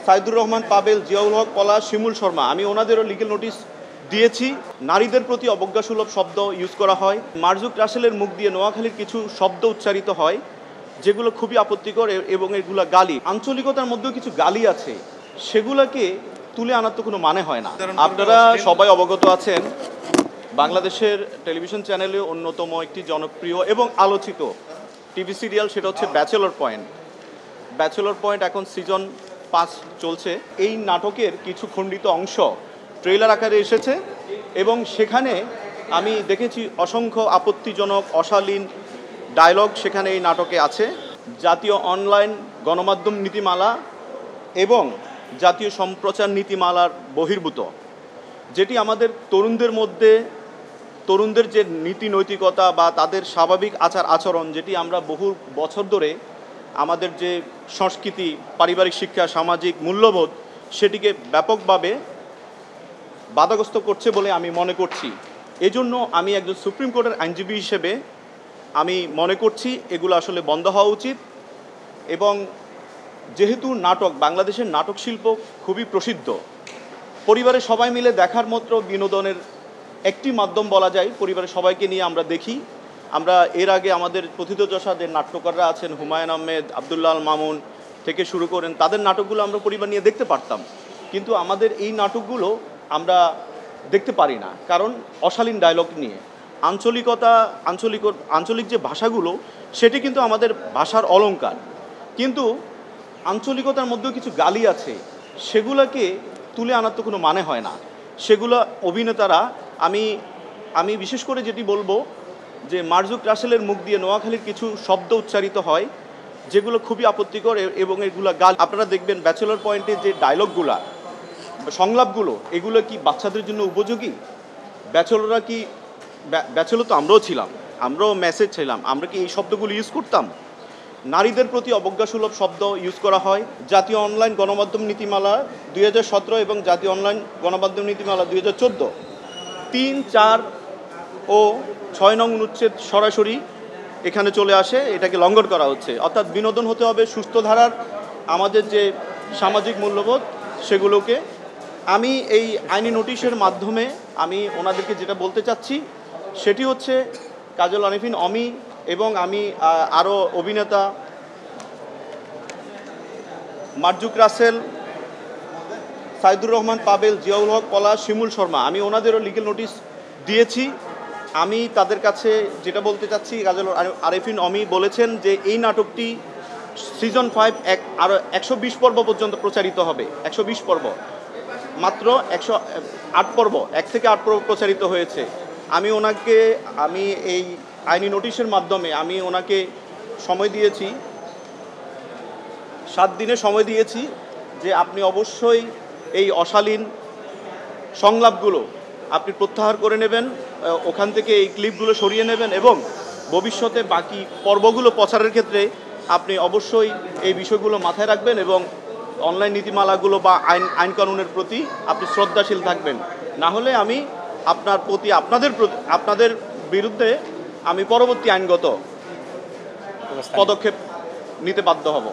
সাইদুর রহমান পাবেল, জিয়াউল হক পলাশ, শিমুল শর্মা, আমি ওনাদেরও legal notice দিয়েছি। নারীদের প্রতি অবজ্ঞাসুলভ শব্দ ইউজ করা হয়। মারজুক রাসেলের মুখ দিয়ে নোয়াখালীর কিছু শব্দ উচ্চারিত হয় যেগুলো খুবই আপত্তিকর এবং এগুলো গালি। আঞ্চলিকতার মধ্যেও কিছু গালি আছে, সেগুলোকে তুলে আনার তো কোনো মানে হয় না। আপনারা সবাই অবগত আছেন, বাংলাদেশের টেলিভিশন চ্যানেলে অন্যতম একটি জনপ্রিয় এবং আলোচিত টিভি সিরিয়াল, সেটা হচ্ছে ব্যাচেলর পয়েন্ট। ব্যাচেলর পয়েন্ট এখন সিজন 5 চলছে। এই নাটকের কিছু খণ্ডিত অংশ ট্রেলার আকারে এসেছে এবং সেখানে আমি দেখেছি অসংখ্য আপত্তিজনক অশালীন ডায়লগ সেখানে এই নাটকে আছে। জাতীয় অনলাইন গণমাধ্যম নীতিমালা এবং জাতীয় সম্প্রচার নীতিমালার বহির্ভূত, যেটি আমাদের তরুণদের মধ্যে তরুণদের যে নীতি নৈতিকতা বা তাদের স্বাভাবিক আচার আচরণ, যেটি আমরা বহু বছর ধরে আমাদের যে সংস্কৃতি, পারিবারিক শিক্ষা, সামাজিক মূল্যবোধ, সেটিকে ব্যাপকভাবে বাধাগ্রস্ত করছে বলে আমি মনে করছি। এজন্য আমি একজন সুপ্রিম কোর্টের আইনজীবী হিসেবে আমি মনে করছি এগুলো আসলে বন্ধ হওয়া উচিত। এবং যেহেতু নাটক, বাংলাদেশের নাটক শিল্প খুবই প্রসিদ্ধ, পরিবারের সবাই মিলে দেখার মতো বিনোদনের একটি মাধ্যম বলা যায়। পরিবারের সবাইকে নিয়ে আমরা দেখি। আমরা এর আগে আমাদের প্রথিতযশা যে নাট্যকাররা আছেন, হুমায়ুন আহমেদ, আবদুল্লাহ আল মামুন থেকে শুরু করেন, তাদের নাটকগুলো আমরা পরিবার নিয়ে দেখতে পারতাম, কিন্তু আমাদের এই নাটকগুলো আমরা দেখতে পারি না, কারণ অশালীন ডায়লগ নিয়ে। আঞ্চলিক যে ভাষাগুলো, সেটি কিন্তু আমাদের ভাষার অলংকার, কিন্তু আঞ্চলিকতার মধ্যেও কিছু গালি আছে, সেগুলোকে তুলে আনার তো কোনো মানে হয় না। সেগুলো অভিনেতারা, আমি বিশেষ করে যেটি বলবো যে মারজুক রাসেলের মুখ দিয়ে নোয়াখালীর কিছু শব্দ উচ্চারিত হয় যেগুলো খুবই আপত্তিকর এবং এগুলো গাল। আপনারা দেখবেন ব্যাচেলর পয়েন্টে যে ডায়লগগুলো, সংলাপগুলো, এগুলো কি বাচ্চাদের জন্য উপযোগী? ব্যাচেলর তো আমরাও ছিলাম, আমরাও মেসেজ ছিলাম, আমরা কি এই শব্দগুলো ইউজ করতাম? নারীদের প্রতি অবজ্ঞাসুলভ শব্দ ইউজ করা হয়। জাতীয় অনলাইন গণমাধ্যম নীতিমালা 2017 এবং জাতীয় অনলাইন গণমাধ্যম নীতিমালা 2014 3, 4 ও 6 নং অনুচ্ছেদ সরাসরি এখানে চলে আসে, এটাকে লঙ্ঘন করা হচ্ছে। অর্থাৎ বিনোদন হতে হবে সুস্থ ধারার, আমাদের যে সামাজিক মূল্যবোধ সেগুলোকে। আমি এই আইনি নোটিশের মাধ্যমে আমি ওনাদেরকে যেটা বলতে চাচ্ছি সেটি হচ্ছে, কাজল আরিফিন অমি এবং আমি আরও অভিনেতা মারজুক রাসেল, সাইদুর রহমান পাবেল, জিয়াউল হক পলাশ, শিমুল শর্মা, আমি ওনাদেরও লিগ্যাল নোটিশ দিয়েছি। আমি তাদের কাছে যেটা বলতে চাচ্ছি, কাজল আরিফিন অমি বলেছেন যে এই নাটকটি সিজন 5 আরও 120 পর্ব পর্যন্ত প্রচারিত হবে। 120 পর্ব, মাত্র 108 পর্ব, 1 থেকে 8 পর্ব প্রচারিত হয়েছে। আমি এই আইনি নোটিশের মাধ্যমে আমি ওনাকে সময় দিয়েছি, 7 দিনের সময় দিয়েছি, যে আপনি অবশ্যই এই অশালীন সংলাপগুলো আপনি প্রত্যাহার করে নেবেন, ওখান থেকে এই ক্লিপগুলো সরিয়ে নেবেন এবং ভবিষ্যতে বাকি পর্বগুলো প্রচারের ক্ষেত্রে আপনি অবশ্যই এই বিষয়গুলো মাথায় রাখবেন এবং অনলাইন নীতিমালাগুলো বা আইন কানুনের প্রতি আপনি শ্রদ্ধাশীল থাকবেন। না হলে আমি আপনাদের বিরুদ্ধে আমি পরবর্তী আইনগত পদক্ষেপ নিতে বাধ্য হব।